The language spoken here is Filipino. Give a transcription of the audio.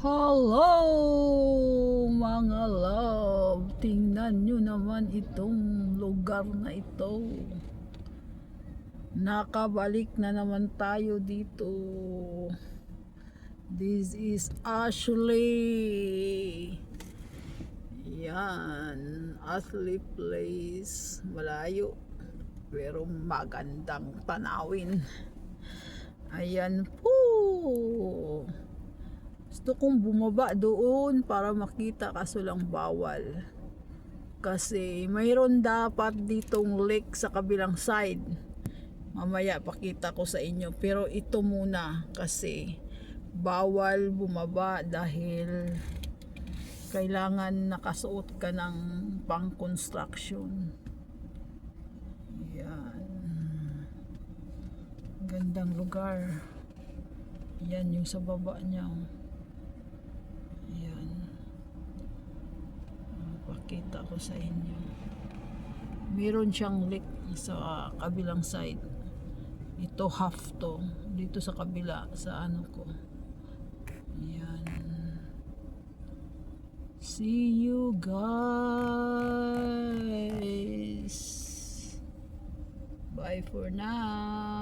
Hello mga love, tingnan nyo naman itong lugar na ito. Nakabalik na naman tayo dito. This is Ashley. Yan, Ashley Place. Malayo pero magandang tanawin. Ayan po. Gusto kong bumaba doon para makita, kaso lang bawal. Kasi mayroon dapat ditong lake sa kabilang side. Mamaya pakita ko sa inyo. Pero ito muna kasi bawal bumaba dahil kailangan nakasuot ka ng pang construction. Yan. Gandang lugar. Yan yung sa baba niya. Ayan. Pakita ko sa inyo. Meron siyang lake sa kabilang side. Ito half to. Dito sa kabila, sa ano ko. Ayan. See you guys. Bye for now.